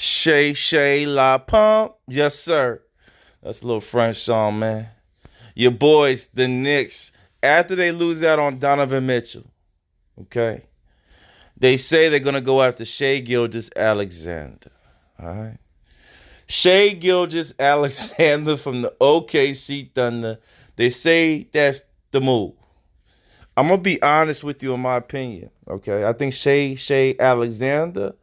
Shay La Pump. Yes, sir. That's a little French song, man. Your boys, the Knicks, after they lose out on Donovan Mitchell, okay, they say they're going to go after Shai Gilgeous-Alexander. All right. Shai Gilgeous-Alexander from the OKC Thunder. They say that's the move. I'm going to be honest with you in my opinion, okay? I think Shai Alexander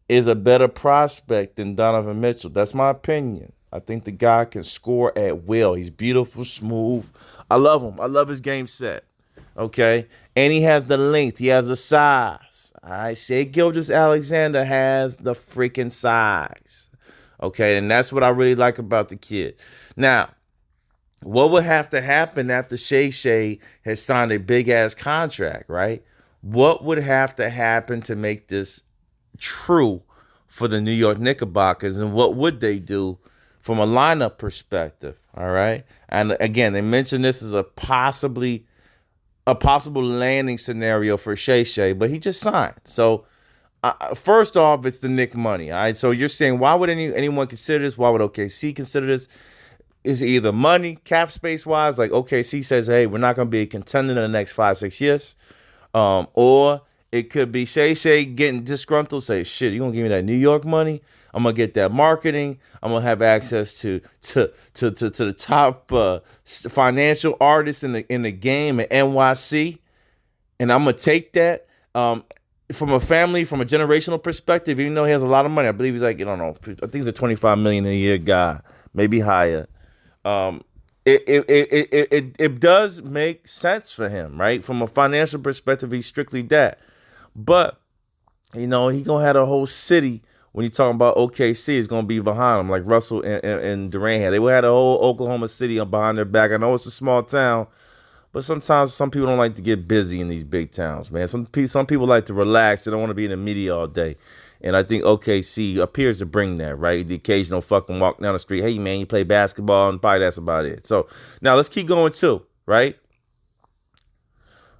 is a better prospect than Donovan Mitchell. That's my opinion. I think the guy can score at will. He's beautiful, smooth. I love him. I love his game set. Okay? And he has the length. He has the size. All right? Shai Gilgeous-Alexander has the freaking size. Okay? And that's what I really like about the kid. Now, what would have to happen after Shai has signed a big-ass contract, right? What would have to happen to make this true for the New York Knickerbockers, and what would they do from a lineup perspective? All right, and again, they mentioned this as a possible landing scenario for Shai, but he just signed. So first off, it's the Knick money. All right, so you're saying why would anyone consider this? Why would OKC consider this? Is it either money, cap space wise, like OKC says, hey, we're not going to be a contender in the next 5-6 years, or it could be Shai getting disgruntled, say, shit, you gonna give me that New York money? I'm gonna get that marketing. I'm gonna have access to the top financial artists in the game at NYC, and I'm gonna take that. From a generational perspective, even though he has a lot of money, I believe he's like, I don't know, I think he's a 25 million a year guy, maybe higher. It does make sense for him, right? From a financial perspective, he's strictly that. But, he gonna have a whole city when you talking about OKC is gonna be behind him, like Russell and Durant had. They would have a whole Oklahoma City behind their back. I know it's a small town, but sometimes some people don't like to get busy in these big towns, man. Some people like to relax. They don't want to be in the media all day. And I think OKC appears to bring that, right? The occasional fucking walk down the street. Hey, man, you play basketball, and probably that's about it. So now let's keep going too, right?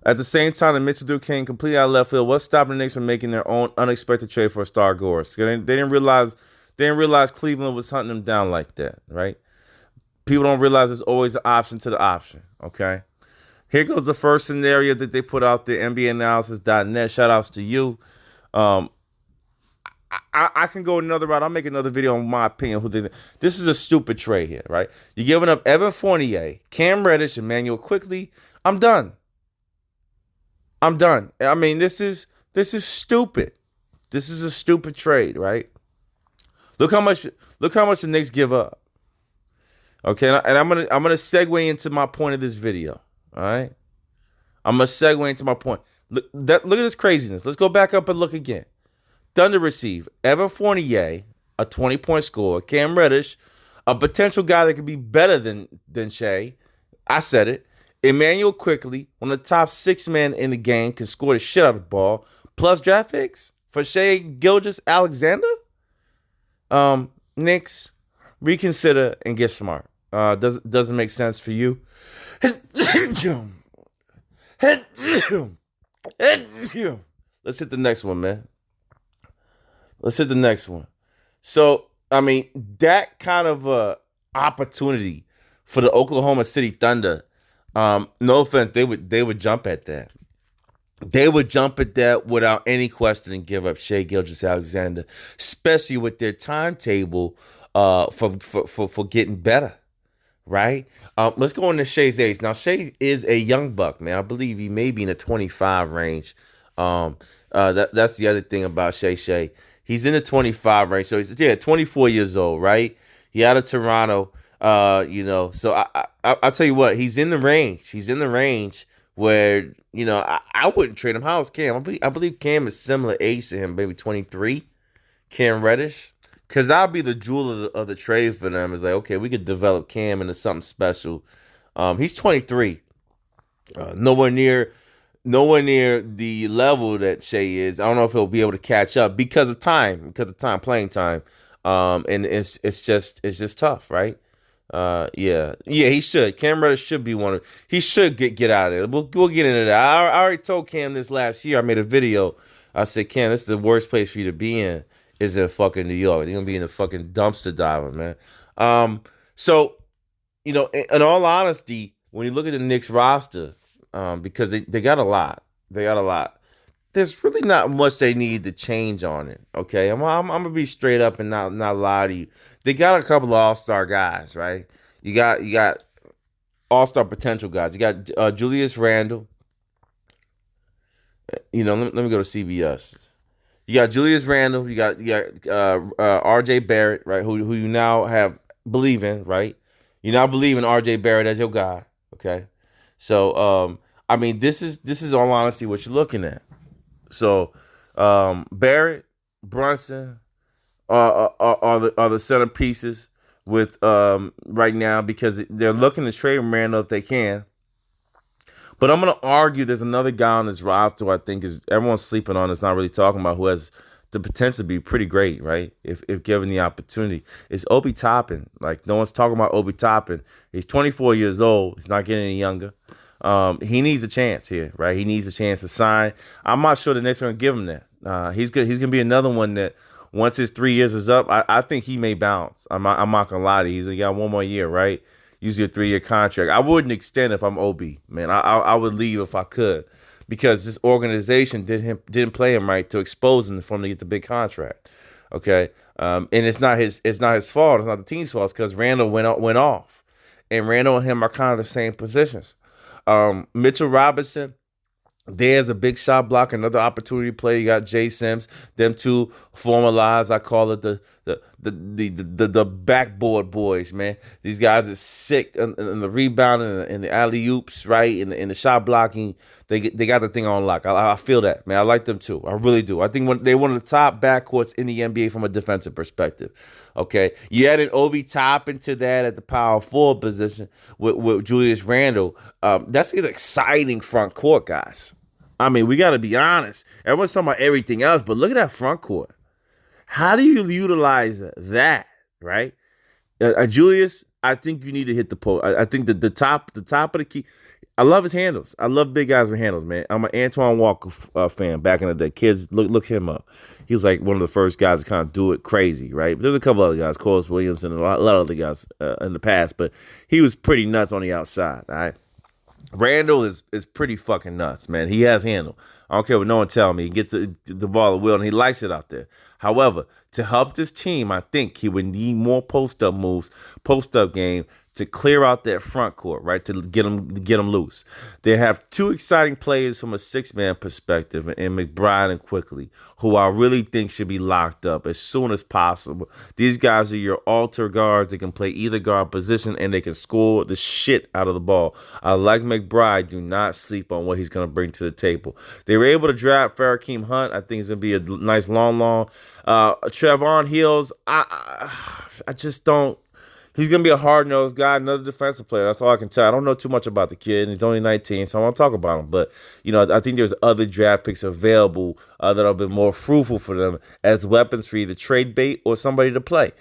At the same time, the Mitchell Duke came completely out of left field. What's stopping the Knicks from making their own unexpected trade for a star Gores? They didn't realize Cleveland was hunting them down like that, right? People don't realize there's always an option to the option, okay? Here goes the first scenario that they put out there, NBAanalysis.net. Shout outs to you. I can go another route. I'll make another video on my opinion. This is a stupid trade here, right? You're giving up Evan Fournier, Cam Reddish, Emmanuel Quickly. I'm done. I mean, this is stupid. This is a stupid trade, right? Look how much the Knicks give up. Okay, and I'm gonna segue into my point of this video. All right, I'm gonna segue into my point. Look at this craziness. Let's go back up and look again. Thunder receive Evan Fournier, a 20-point scorer. Cam Reddish, a potential guy that could be better than Shai. I said it. Emmanuel Quickly, one of the top 6 men in the game, can score the shit out of the ball. Plus draft picks for Shai Gilgeous-Alexander. Knicks, reconsider and get smart. Doesn't make sense for you. Let's hit the next one, man. Let's hit the next one. So, I mean, that kind of opportunity for the Oklahoma City Thunder, no offense, they would jump at that. They would jump at that without any question and give up Shai Gilgeous-Alexander, especially with their timetable for getting better, right? Let's go into Shai's age. Now, Shai is a young buck, man. I believe he may be in the 25 range. That's the other thing about Shai. He's in the 25 range, so he's 24 years old, right? He out of Toronto, So I'll tell you what, he's in the range. He's in the range where I wouldn't trade him. How is Cam? I believe Cam is similar age to him, maybe 23. Cam Reddish, because that'll be the jewel of the trade for them. Is like, okay, we could develop Cam into something special. He's 23, nowhere near the level that Shai is. I don't know if he'll be able to catch up because of playing time. And it's just tough, right? Yeah, he should. Cam Reddish should be one of. He should get out of there. We'll get into that. I already told Cam this last year. I made a video. I said, Cam, this is the worst place for you to be in is in fucking New York. They're gonna be in the fucking dumpster diver, man. So in all honesty, when you look at the Knicks roster, because they got a lot, they got a lot. There's really not much they need to change on it. Okay, I'm gonna be straight up and not lie to you. They got a couple of all-star guys, right? You got all-star potential guys. You got Julius Randle. Let me go to CBS. You got Julius Randle. You got R.J. Barrett, right? Who you now have believe in, right? You now believe in R.J. Barrett as your guy. Okay, so I mean, this is all honesty what you're looking at. So Barrett, Brunson are the centerpieces with right now because they're looking to trade Randle if they can. But I'm gonna argue there's another guy on this roster who I think is everyone's sleeping on. It's not really talking about who has the potential to be pretty great, right? If given the opportunity, it's Obi Toppin. Like no one's talking about Obi Toppin. He's 24 years old. He's not getting any younger. He needs a chance here, right? He needs a chance to sign. I'm not sure the Knicks are gonna give him that. He's good. He's gonna be another one that once his 3 years is up, I think he may bounce. I'm not gonna lie to you. He's got one more year, right? Usually a 3-year contract. I wouldn't extend if I'm OB, man. I would leave if I could, because this organization didn't play him right to expose him for him to get the big contract. Okay, and it's not his fault. It's not the team's fault. It's because Randall went off, and Randall and him are kind of the same positions. Mitchell Robinson, there's a big shot block, another opportunity play. You got Jay Sims. Them two formalize. I call it the backboard boys, man. These guys are sick in the rebounding and the alley oops, right? In the shot blocking, they got the thing on lock. I feel that, man. I like them too. I really do. I think they're one of the top backcourts in the NBA from a defensive perspective. Okay, you added Obi Toppin to that at the power forward position with Julius Randle. That's an exciting front court, guys. I mean, we got to be honest. Everyone's talking about everything else, but look at that front court. How do you utilize that, right? Julius, I think you need to hit the post. I think the top of the key. I love his handles. I love big guys with handles, man. I'm an Antoine Walker fan back in the day. Kids, look him up. He was like one of the first guys to kind of do it crazy, right? But there's a couple other guys, Corliss Williams and a lot of other guys in the past, but he was pretty nuts on the outside, all right? Randall is pretty fucking nuts, man. He has handle. I don't care what no one tell me. He gets the ball at will, and he likes it out there. However, to help this team, I think he would need more post-up moves, post-up game to clear out that front court, right, to get them loose. They have two exciting players from a six-man perspective in McBride and Quickly, who I really think should be locked up as soon as possible. These guys are your altar guards. They can play either guard position, and they can score the shit out of the ball. I like McBride. Do not sleep on what he's going to bring to the table. They were able to draft Farakeem Hunt. I think it's going to be a nice long. Trevon Hills, I just don't. He's going to be a hard-nosed guy, another defensive player. That's all I can tell. I don't know too much about the kid. He's only 19, so I won't talk about him. But, I think there's other draft picks available that have been more fruitful for them as weapons for either trade bait or somebody to play.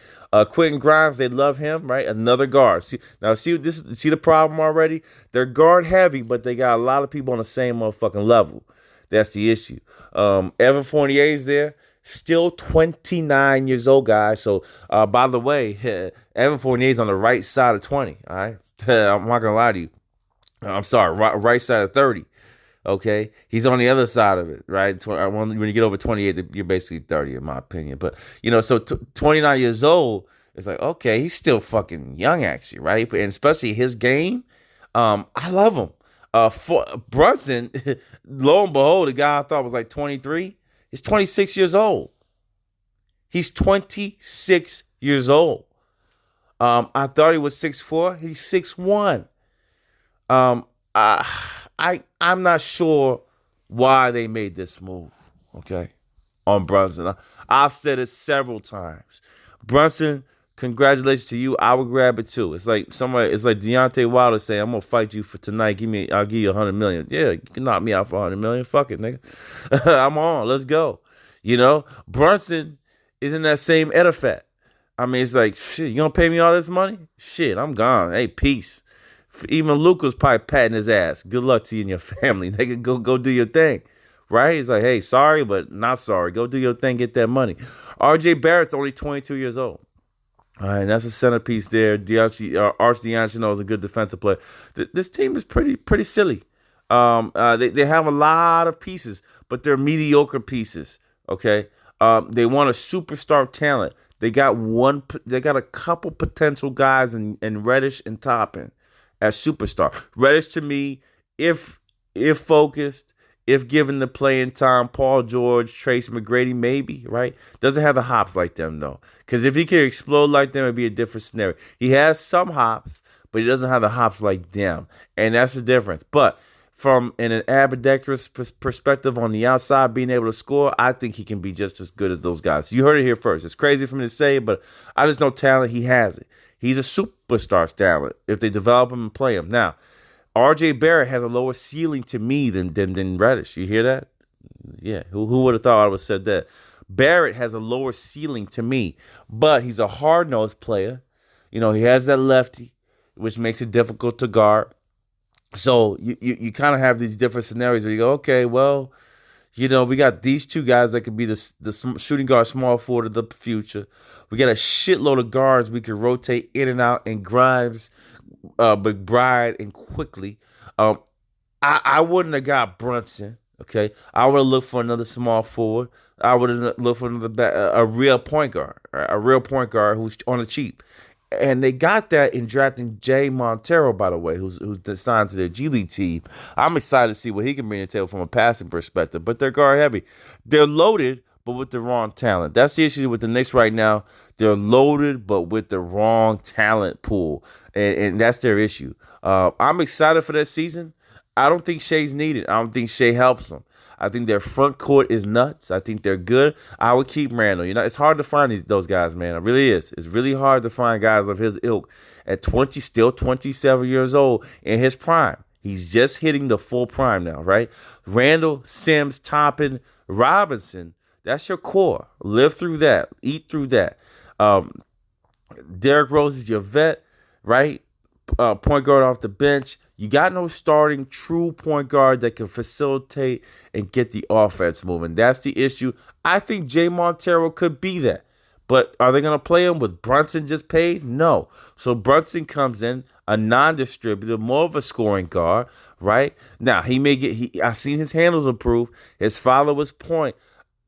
Quentin Grimes, they love him, right? Another guard. See the problem already? They're guard-heavy, but they got a lot of people on the same motherfucking level. That's the issue. Evan Fournier's there. Still 29 years old, guys. So, by the way, Evan Fournier's on the right side of 20, all right? I'm not going to lie to you. I'm sorry, right side of 30, okay? He's on the other side of it, right? When you get over 28, you're basically 30, in my opinion. But, so 29 years old, it's like, okay, he's still fucking young, actually, right? And especially his game, I love him. For Brunson, lo and behold, the guy I thought was like 23, he's 26 years old. He's 26 years old. I thought he was 6'4". He's 6'1". I'm not sure why they made this move, okay, on Brunson. I've said it several times. Brunson, congratulations to you. I would grab it too. It's like Deontay Wilder saying, "I'm gonna fight you for tonight. I'll give you $100 million." Yeah, you can knock me out for $100 million. Fuck it, nigga. I'm on. Let's go. Brunson is in that same etiquette. I mean, it's like, shit, you gonna pay me all this money? Shit, I'm gone. Hey, peace. Even Luke was probably patting his ass. Good luck to you and your family. They could go do your thing. right? He's like, hey, sorry, but not sorry. Go do your thing, get that money. R.J. Barrett's only 22 years old. All right, that's a centerpiece there. Arch D'Angelo is a good defensive player. This team is pretty silly. They have a lot of pieces, but they're mediocre pieces. Okay, they want a superstar talent. They got one. They got a couple potential guys in Reddish and Toppin as superstar. Reddish to me, if focused, if given the playing time, Paul George, Trace McGrady, maybe, right? Doesn't have the hops like them, though. Because if he could explode like them, it'd be a different scenario. He has some hops, but he doesn't have the hops like them. And that's the difference. But from an ambidextrous perspective on the outside, being able to score, I think he can be just as good as those guys. You heard it here first. It's crazy for me to say, but I just know talent. He has it. He's a superstar talent if they develop him and play him. Now, R.J. Barrett has a lower ceiling to me than Reddish. You hear that? Yeah. Who would have thought I would have said that? Barrett has a lower ceiling to me, but he's a hard-nosed player. He has that lefty, which makes it difficult to guard. So you kind of have these different scenarios where you go, okay, well, we got these two guys that could be the shooting guard, small forward of the future. We got a shitload of guards we could rotate in and out, and Grimes, McBride, and quickly. I wouldn't have got Brunson. Okay, I would have looked for another small forward. I would have looked for a real point guard, who's on the cheap. And they got that in drafting Jay Montero, by the way, who's signed to their G League team. I'm excited to see what he can bring to the table from a passing perspective. But they're guard heavy. They're loaded, but with the wrong talent. That's the issue with the Knicks right now. They're loaded, but with the wrong talent pool. And that's their issue. I'm excited for that season. I don't think Shai's needed. I don't think Shai helps them. I think their front court is nuts. I think they're good. I would keep Randall. It's hard to find those guys, man. It really is. It's really hard to find guys of his ilk at 27 years old in his prime. He's just hitting the full prime now, right? Randall, Sims, Toppin, Robinson, that's your core. Live through that. Eat through that. Derrick Rose is your vet, right? Point guard off the bench. You got no starting true point guard that can facilitate and get the offense moving. That's the issue. I think Jay Montero could be that. But are they going to play him with Brunson just paid? No. So Brunson comes in, a non-distributor, more of a scoring guard, right? Now, he may get, I've seen his handles improve. His followers point.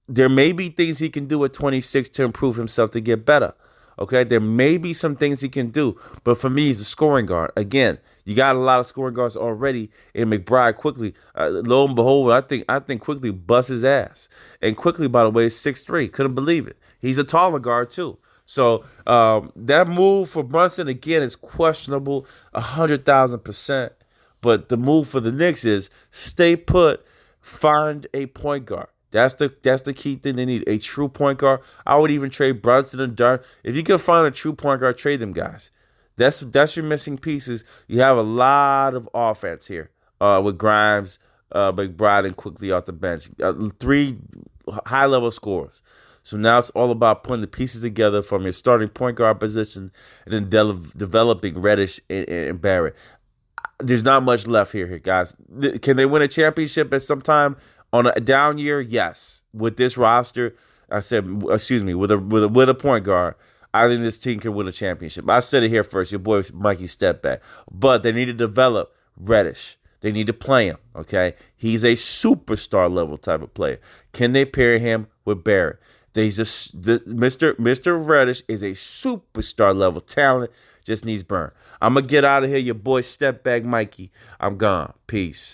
There may be things he can do at 26 to improve himself to get better. Okay, there may be some things he can do, but for me, he's a scoring guard. Again, you got a lot of scoring guards already in McBride. Quickly, lo and behold, I think quickly busts his ass. And quickly, by the way, is 6'3". Couldn't believe it. He's a taller guard too. So that move for Brunson again is questionable, 100,000%. But the move for the Knicks is stay put, find a point guard. That's the key thing they need, a true point guard. I would even trade Brunson and Dart. If you can find a true point guard, trade them guys. That's your missing pieces. You have a lot of offense here with Grimes, McBride, and quickly off the bench. 3 high-level scorers. So now it's all about putting the pieces together from your starting point guard position and then developing Reddish and Barrett. There's not much left here, guys. Can they win a championship at some time? On a down year, yes. With this roster, with a point guard, I think this team can win a championship. I said it here first. Your boy Mikey stepped back. But they need to develop Reddish. They need to play him, okay? He's a superstar level type of player. Can they pair him with Barrett? Mr. Reddish is a superstar level talent. Just needs burn. I'm going to get out of here. Your boy Step Back Mikey. I'm gone. Peace.